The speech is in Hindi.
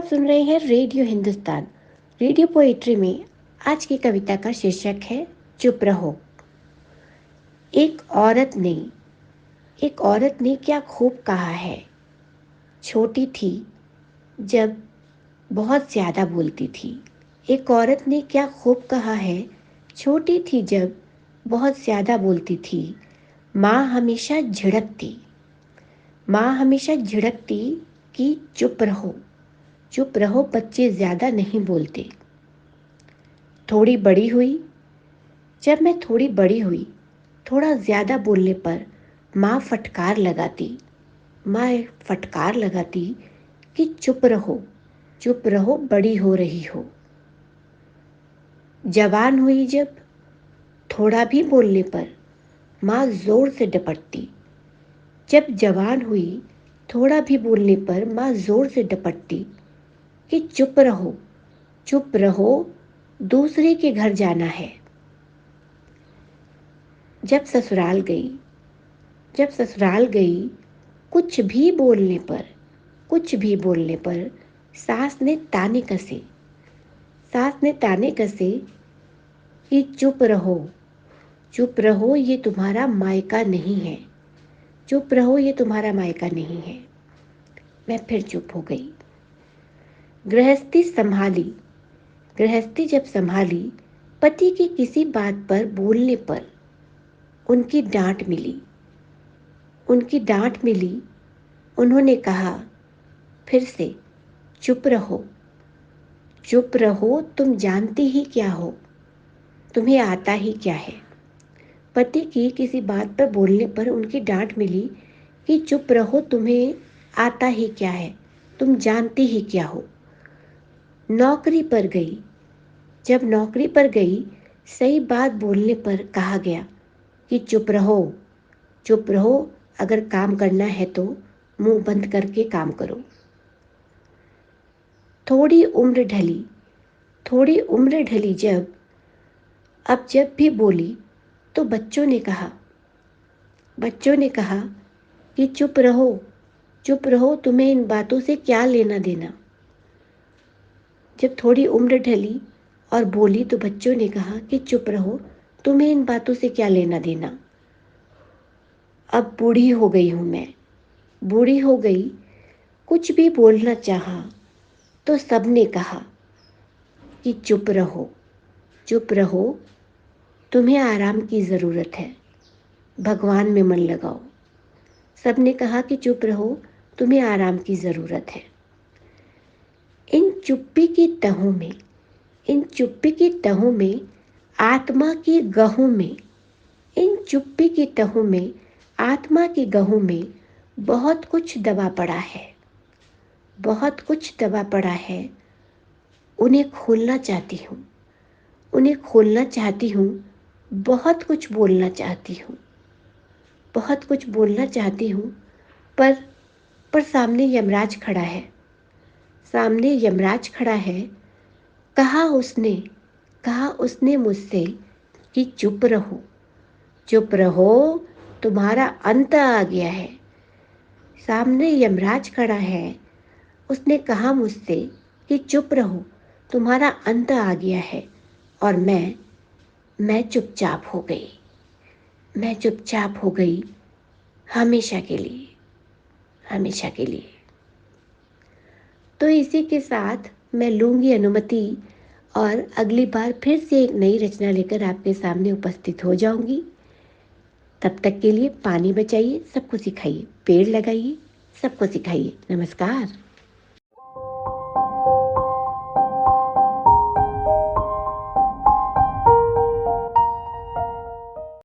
सुन रहे हैं रेडियो हिंदुस्तान। रेडियो पोएट्री में आज की कविता का शीर्षक है चुप रहो। एक औरत ने एक औरत ने क्या खूब कहा है। छोटी थी जब बहुत ज़्यादा बोलती थी। एक औरत ने क्या खूब कहा है। छोटी थी जब बहुत ज़्यादा बोलती थी। माँ हमेशा झिड़कती माँ हमेशा झिड़कती कि चुप रहो, चुप रहो, बच्चे ज़्यादा नहीं बोलते। थोड़ी बड़ी हुई जब मैं थोड़ी बड़ी हुई, थोड़ा ज़्यादा बोलने पर माँ फटकार लगाती कि चुप रहो, बड़ी हो रही हो। जवान हुई जब थोड़ा भी बोलने पर माँ ज़ोर से डपटती। जब जवान हुई थोड़ा भी बोलने पर माँ ज़ोर से डपटती कि चुप रहो, दूसरे के घर जाना है। जब ससुराल गई जब ससुराल गई कुछ भी बोलने पर सास ने ताने कसे कि चुप रहो, ये तुम्हारा मायका नहीं है। चुप रहो, ये तुम्हारा मायका नहीं है। मैं फिर चुप हो गई। गृहस्थी जब संभाली, पति की किसी बात पर बोलने पर उनकी डांट मिली। उन्होंने कहा फिर से, चुप रहो, तुम जानती ही क्या हो, तुम्हें आता ही क्या है। पति की किसी बात पर बोलने पर उनकी डांट मिली कि चुप रहो, तुम्हें आता ही क्या है, तुम जानती ही क्या हो। नौकरी पर गई जब नौकरी पर गई, सही बात बोलने पर कहा गया कि चुप रहो, अगर काम करना है तो मुंह बंद करके काम करो। थोड़ी उम्र ढली जब भी बोली तो बच्चों ने कहा कि चुप रहो, तुम्हें इन बातों से क्या लेना देना। जब थोड़ी उम्र ढली और बोली तो बच्चों ने कहा कि चुप रहो, तुम्हें इन बातों से क्या लेना देना। अब बूढ़ी हो गई हूँ मैं, बूढ़ी हो गई, कुछ भी बोलना चाहा तो सबने कहा कि चुप रहो, तुम्हें आराम की ज़रूरत है, भगवान में मन लगाओ। सबने कहा कि चुप रहो, तुम्हें आराम की ज़रूरत है। इन चुप्पी की तहों में आत्मा की गहों में इन चुप्पी की तहों में आत्मा की गहों में बहुत कुछ दबा पड़ा है। उन्हें खोलना चाहती हूँ, बहुत कुछ बोलना चाहती हूँ, पर सामने यमराज खड़ा है। कहा उसने मुझसे कि चुप रहो, तुम्हारा अंत आ गया है। सामने यमराज खड़ा है, उसने कहा मुझसे कि चुप रहो, तुम्हारा अंत आ गया है। और मैं चुपचाप हो गई, हमेशा के लिए। तो इसी के साथ मैं लूँगी अनुमति और अगली बार फिर से एक नई रचना लेकर आपके सामने उपस्थित हो जाऊंगी। तब तक के लिए पानी बचाइए, सबको सिखाइए, पेड़ लगाइए, सबको सिखाइए। नमस्कार।